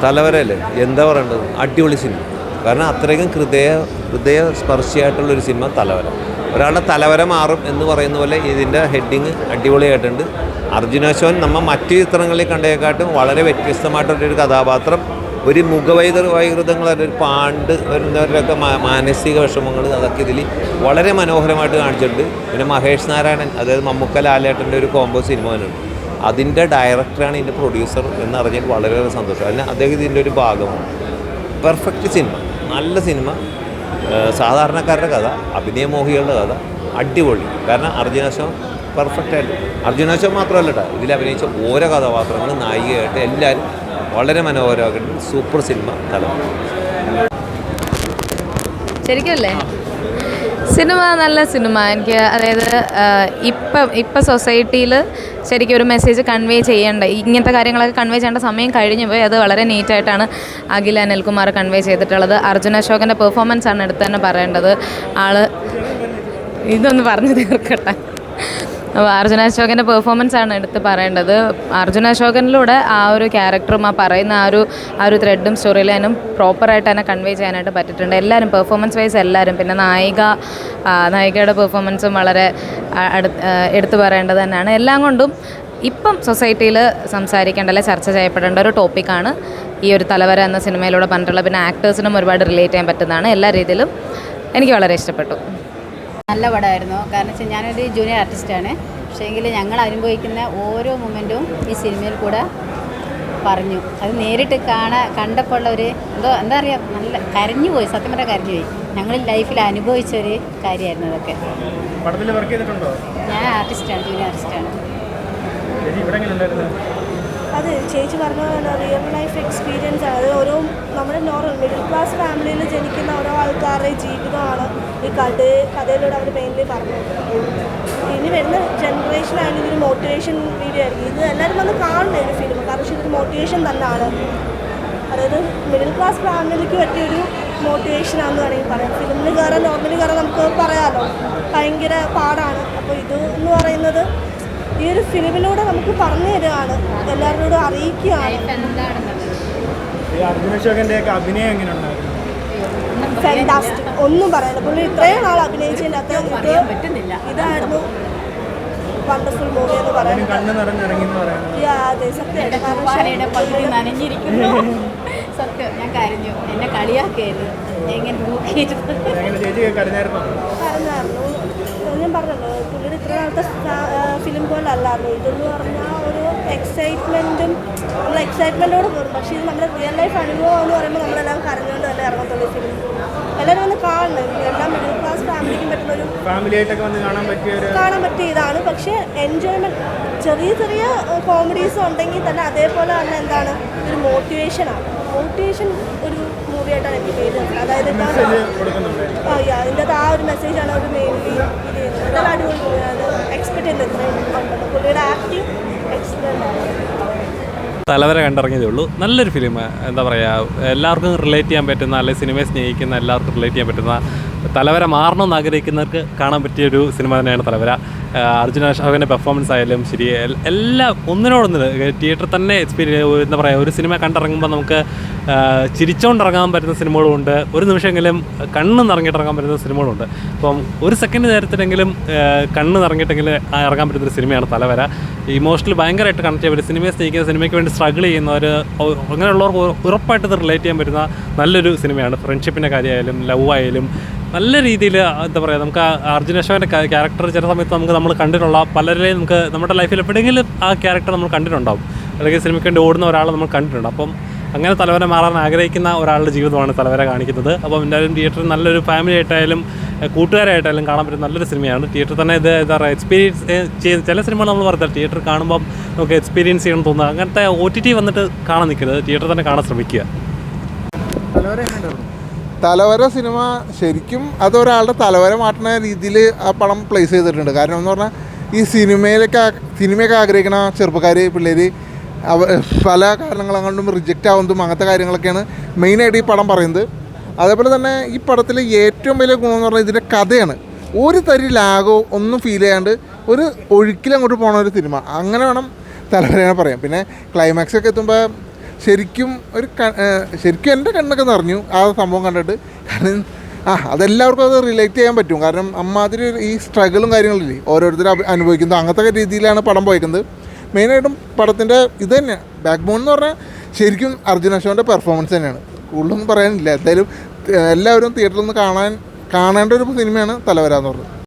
തലവരല്ലേ എന്താ പറയേണ്ടത്, അടിപൊളി സിനിമ. കാരണം അത്രയ്ക്കും ഹൃദയസ്പർശിയായിട്ടുള്ളൊരു സിനിമ തലവര. ഒരാളുടെ തലവര മാറും എന്ന് പറയുന്ന പോലെ ഇതിൻ്റെ ഹെഡിങ് അടിപൊളിയായിട്ടുണ്ട്. അർജുനാശോൻ നമ്മൾ മറ്റു ചിത്രങ്ങളിൽ കണ്ടതിനെക്കാട്ടും വളരെ വ്യത്യസ്തമായിട്ടുള്ളൊരു കഥാപാത്രം. ഒരു വൈകൃതങ്ങൾ, ഒരു പാണ്ട് വരുന്നവരുടെയൊക്കെ മാനസിക വിഷമങ്ങൾ അതൊക്കെ ഇതിൽ വളരെ മനോഹരമായിട്ട് കാണിച്ചിട്ടുണ്ട്. പിന്നെ മഹേഷ് നാരായണൻ, അതായത് മമ്മൂക്ക ലാലേട്ടൻ്റെ ഒരു കോംബോ സിനിമ തന്നെയുണ്ട്. അതിൻ്റെ ഡയറക്ടറാണ് ഇതിൻ്റെ പ്രൊഡ്യൂസർ എന്നറിഞ്ഞാൽ വളരെയേറെ സന്തോഷം. അതിന് അദ്ദേഹം ഇതിൻ്റെ ഒരു ഭാഗമാണ്. പെർഫെക്റ്റ് സിനിമ, നല്ല സിനിമ. സാധാരണക്കാരുടെ കഥ, അഭിനയമോഹികളുടെ കഥ, അടിപൊളി. കാരണം അർജുനാശോൻ പെർഫെക്റ്റായിട്ട്, അർജുനാശോൻ മാത്രമല്ല കേട്ടോ, ഇതിൽ അഭിനയിച്ച ഓരോ കഥാപാത്രങ്ങളും നായികയായിട്ട് എല്ലാവരും വളരെ മനോഹരമായിട്ട് സൂപ്പർ സിനിമ തലമുറ. ശരിക്കും അല്ലേ? സിനിമ നല്ല സിനിമ. എനിക്ക് അതായത് ഇപ്പം സൊസൈറ്റിയിൽ ശരിക്കും ഒരു മെസ്സേജ് കൺവേ ചെയ്യേണ്ട, ഇങ്ങനത്തെ കാര്യങ്ങളൊക്കെ കൺവേ ചെയ്യേണ്ട സമയം കഴിഞ്ഞു പോയി. അത് വളരെ നീറ്റായിട്ടാണ് അഖിൽ അനിൽകുമാർ കൺവേ ചെയ്തിട്ടുള്ളത്. അർജുന അശോകൻ്റെ പെർഫോമൻസ് ആണ് എടുത്ത് തന്നെ പറയേണ്ടത്. ഇതൊന്ന് പറഞ്ഞു തീർക്കട്ടെ. അപ്പോൾ അർജുന അശോകൻ്റെ പെർഫോമൻസ് ആണ് എടുത്ത് പറയേണ്ടത്. അർജുന അശോകനിലൂടെ ആ ഒരു ക്യാരക്ടറും പറയുന്ന ആ ഒരു ത്രെഡും സ്റ്റോറി ലൈനും പ്രോപ്പറായിട്ട് തന്നെ കൺവേ ചെയ്യാനായിട്ട് പറ്റിയിട്ടുണ്ട്. എല്ലാവരും പെർഫോമൻസ് വൈസ് എല്ലാവരും. പിന്നെ നായികയുടെ പെർഫോമൻസും വളരെ എടുത്തു പറയേണ്ടത് തന്നെയാണ്. എല്ലാം കൊണ്ടും ഇപ്പം സൊസൈറ്റിയിൽ സംസാരിക്കേണ്ട, അല്ലെങ്കിൽ ചർച്ച ചെയ്യപ്പെടേണ്ട ഒരു ടോപ്പിക്കാണ് ഈ ഒരു തലവര എന്ന സിനിമയിലൂടെ പറഞ്ഞിട്ടുള്ളത്. പിന്നെ ആക്ടേഴ്സിനും ഒരുപാട് റിലേറ്റ് ചെയ്യാൻ പറ്റുന്നതാണ്. എല്ലാ രീതിയിലും എനിക്ക് വളരെ ഇഷ്ടപ്പെട്ടു. നല്ല പടമായിരുന്നു. കാരണം വെച്ചാൽ ഞാനൊരു ജൂനിയർ ആർട്ടിസ്റ്റാണ്. പക്ഷേ എങ്കിൽ ഞങ്ങൾ അനുഭവിക്കുന്ന ഓരോ മൊമെൻറ്റും ഈ സിനിമയിൽ കൂടെ പറഞ്ഞു. അത് നേരിട്ട് കണ്ടപ്പോൾ ഉള്ള ഒരു എന്താ പറയുക, നല്ല കരഞ്ഞു പോയി. സത്യം പറഞ്ഞാൽ കരഞ്ഞു പോയി. ഞങ്ങൾ ലൈഫിൽ അനുഭവിച്ചൊരു കാര്യമായിരുന്നു അതൊക്കെ. ഞാൻ ആർട്ടിസ്റ്റാണ്, ജൂനിയർ ആർട്ടിസ്റ്റാണ്. അത് ചേച്ചി പറഞ്ഞ പോലെ റിയൽ ലൈഫ് എക്സ്പീരിയൻസ് ആണ്. അത് ഓരോ നമ്മുടെ നോർമൽ മിഡിൽ ക്ലാസ് ഫാമിലിയിൽ ജനിക്കുന്ന ഓരോ ആൾക്കാരുടെ ജീവിതമാണ് ഈ കഥയിലൂടെ അവർ മെയിൻലി പറഞ്ഞത്. ഇനി വരുന്ന ജനറേഷനായാലും ഇതൊരു മോട്ടിവേഷൻ വീഡിയോ ആയിരിക്കും. ഇത് എല്ലാവരും വന്ന് കാണുന്ന ഒരു ഫിലിം. കാരണം ഇതൊരു മോട്ടിവേഷൻ തന്നെയാണ്. അതായത് മിഡിൽ ക്ലാസ് ഫാമിലിക്ക് പറ്റിയൊരു മോട്ടിവേഷനാണെന്ന് വേണമെങ്കിൽ പറയാം. ഫിലിമിൽ കയറാൻ, നോർമലി കയറാൻ നമുക്ക് പറയാമല്ലോ, ഭയങ്കര പാടാണ്. അപ്പോൾ ഇത് എന്ന് പറയുന്നത് ഈ ഒരു ഫിലിമിലൂടെ നമുക്ക് പറഞ്ഞു തരികയാണ്, എല്ലാവരോടും അറിയിക്കുകയാണ്. ഫാന്റാസ്റ്റിക്, ഒന്നും പറയാനില്ല. പുള്ളി ഇത്രയും നാൾ അഭിനയിച്ചതിൻ്റെ ഇതായിരുന്നു വണ്ടർഫുൾ മൂവി എന്ന് പറയുന്നത്. അതെ, സത്യം ഞാൻ കരഞ്ഞു. എന്നെ കളിയാക്കിയായിരുന്നു. കരഞ്ഞായിരുന്നു. ഞാൻ പറഞ്ഞല്ലോ, പുള്ളിയുടെ ഇത്ര നാളത്തെ ഫിലിം പോലെ അല്ലായിരുന്നു ഇതെന്ന് പറഞ്ഞാൽ. ഒരു എക്സൈറ്റ്മെൻറ്റും, നമ്മൾ എക്സൈറ്റ്മെൻറ്റോട് കയറും. പക്ഷേ ഇത് നമ്മുടെ റിയൽ ലൈഫ് അനുഭവം എന്ന് പറയുമ്പോൾ നമ്മളെല്ലാം കരഞ്ഞുകൊണ്ട് തന്നെ ഇറങ്ങത്തുള്ളൂ ഫിലിം. എല്ലാവരും വന്ന് കാണണം. എല്ലാം മിഡിൽ ക്ലാസ് ഫാമിലിക്കും പറ്റുന്നൊരു ഫാമിലിയായിട്ടൊക്കെ വന്ന് കാണാൻ പറ്റിയ ഇതാണ്. പക്ഷേ എൻജോയ്മെൻറ്റ്, ചെറിയ ചെറിയ കോമഡീസ് ഉണ്ടെങ്കിൽ തന്നെ അതേപോലെ തന്നെ എന്താണ്, ഒരു മോട്ടിവേഷനാണ്. മോട്ടിവേഷൻ ഒരു മൂവിയായിട്ടാണ് എനിക്ക് ഫീൽ ചെയ്യുന്നത്. അതായത് ഇതിൻ്റെ ആ ഒരു മെസ്സേജാണ് അവർ മെയിൻലി ഇത് ചെയ്യുന്നത്. ഇതെല്ലാം അടിപൊളി മൂവിയാണ്. എക്സ്പെക്ട് ചെയ്യുന്നത് ഇത്രയും കണ്ടത്. പുള്ളിയുടെ ആക്ടിങ് എക്സലൻ്റ് ആണ്. തലവര കണ്ടിറങ്ങിയതേ ഉള്ളൂ. നല്ലൊരു ഫിലിം. എന്താ പറയുക, എല്ലാവർക്കും റിലേറ്റ് ചെയ്യാൻ പറ്റുന്ന, അല്ലെങ്കിൽ സിനിമയെ സ്നേഹിക്കുന്ന എല്ലാവർക്കും റിലേറ്റ് ചെയ്യാൻ പറ്റുന്ന, തലവര മാറണമെന്ന് ആഗ്രഹിക്കുന്നവർക്ക് കാണാൻ പറ്റിയൊരു സിനിമ തന്നെയാണ് തലവര. അർജുന അശോകൻ്റെ പെർഫോമൻസ് ആയാലും ശരി, എല്ലാം ഒന്നിനോടൊന്നിന് തിയേറ്ററിൽ തന്നെ എന്താ പറയുക, ഒരു സിനിമ കണ്ടിറങ്ങുമ്പോൾ നമുക്ക് ചിരിച്ചുകൊണ്ടിറങ്ങാൻ പറ്റുന്ന സിനിമകളുമുണ്ട്, ഒരു നിമിഷമെങ്കിലും കണ്ണ് നിറങ്ങിയിട്ടിറങ്ങാൻ പറ്റുന്ന സിനിമകളുണ്ട്. അപ്പം ഒരു സെക്കൻഡ് നേരത്തിനെങ്കിലും കണ്ണ് നിറങ്ങിയിട്ടെങ്കിലും ഇറങ്ങാൻ പറ്റുന്നൊരു സിനിമയാണ് തലവര. ഇമോഷണലി ഭയങ്കരമായിട്ട് കണക്ട് ചെയ്യാൻ പറ്റും. സിനിമയെ സ്നേഹിക്കുന്ന, സിനിമയ്ക്ക് വേണ്ടി സ്ട്രഗിൾ ചെയ്യുന്നവർ, അങ്ങനെയുള്ളവർക്ക് ഉറപ്പായിട്ട് ഇത് റിലേറ്റ് ചെയ്യാൻ പറ്റുന്ന നല്ലൊരു സിനിമയാണ്. ഫ്രണ്ട്ഷിപ്പിൻ്റെ കാര്യമായാലും ലവ് ആയാലും നല്ല രീതിയിൽ എന്താ പറയുക, നമുക്ക് അർജുന അശോകൻ്റെ ക്യാരക്ടർ ചില സമയത്ത് നമ്മൾ കണ്ടിട്ടുള്ള പലരെയും നമുക്ക് നമ്മുടെ ലൈഫിൽ എപ്പോഴെങ്കിലും ആ ക്യാരക്ടർ നമ്മൾ കണ്ടിട്ടുണ്ടാവും, അല്ലെങ്കിൽ സിനിമയ്ക്ക് വേണ്ടി ഓടുന്ന ഒരാളെ നമ്മൾ കണ്ടിട്ടുണ്ട്. അപ്പം അങ്ങനെ തലവര മാറാൻ ആഗ്രഹിക്കുന്ന ഒരാളുടെ ജീവിതമാണ് തലവര കാണിക്കുന്നത്. അപ്പം എന്തായാലും തിയേറ്ററിൽ നല്ലൊരു ഫാമിലി ആയിട്ടായാലും കൂട്ടുകാരായിട്ടായാലും കാണാൻ പറ്റുന്ന നല്ലൊരു സിനിമയാണ്. തിയേറ്ററിൽ തന്നെ ഇത് എന്താ പറയുക, എക്സ്പീരിയൻസ് ചെയ്യുന്ന ചില സിനിമകൾ നമ്മൾ പറഞ്ഞാൽ തിയേറ്ററിൽ കാണുമ്പം നമുക്ക് എക്സ്പീരിയൻസ് ചെയ്യണം തോന്നുക. അങ്ങനത്തെ OTT വന്നിട്ട് കാണാൻ നിൽക്കരുത്, തിയേറ്ററിൽ തന്നെ കാണാൻ ശ്രമിക്കുക. തലവര സിനിമ ശരിക്കും അതൊരാളുടെ തലവര മാറ്റുന്ന രീതിയിൽ ആ പടം പ്ലേസ് ചെയ്തിട്ടുണ്ട്. കാരണം എന്ന് പറഞ്ഞാൽ ഈ സിനിമയൊക്കെ ആഗ്രഹിക്കുന്ന ചെറുപ്പക്കാർ, പിള്ളേർ പല കാരണങ്ങളെ കൊണ്ടും റിജക്റ്റ് ആവുന്നതും അങ്ങനത്തെ കാര്യങ്ങളൊക്കെയാണ് മെയിനായിട്ട് ഈ പടം പറയുന്നത്. അതേപോലെ തന്നെ ഈ പടത്തിൽ ഏറ്റവും വലിയ ഗുണമെന്ന് പറഞ്ഞാൽ ഇതിൻ്റെ കഥയാണ്. ഒരു തരി ലാഗോ ഒന്നും ഫീൽ ചെയ്യാണ്ട് ഒരു ഒഴുക്കിലങ്ങോട്ട് പോകണ ഒരു സിനിമ, അങ്ങനെ വേണം തലവരനെ പറയാം. പിന്നെ ക്ലൈമാക്സൊക്കെ എത്തുമ്പോൾ ശരിക്കും ശരിക്കും എൻ്റെ കണ്ണൊക്കെ നിറഞ്ഞു ആ സംഭവം കണ്ടിട്ട്. കാരണം അതെല്ലാവർക്കും അത് റിലേറ്റ് ചെയ്യാൻ പറ്റും. കാരണം അമ്മാതിരി ഈ സ്ട്രഗിളും കാര്യങ്ങളില്ലേ ഓരോരുത്തരും അനുഭവിക്കുന്നത്, അങ്ങനത്തെ രീതിയിലാണ് പടം പോയിക്കുന്നത്. മെയിനായിട്ടും പടത്തിൻ്റെ ഇത് തന്നെ ബാക്ക് ബോൺ എന്ന് പറഞ്ഞാൽ ശരിക്കും അർജുൻ അശോകൻ്റെ പെർഫോമൻസ് തന്നെയാണ്. കൂടുതലൊന്നും പറയാനില്ല. എന്തായാലും എല്ലാവരും തിയേറ്ററിൽ നിന്ന് കാണേണ്ട ഒരു സിനിമയാണ് തലവര എന്ന് പറഞ്ഞത്.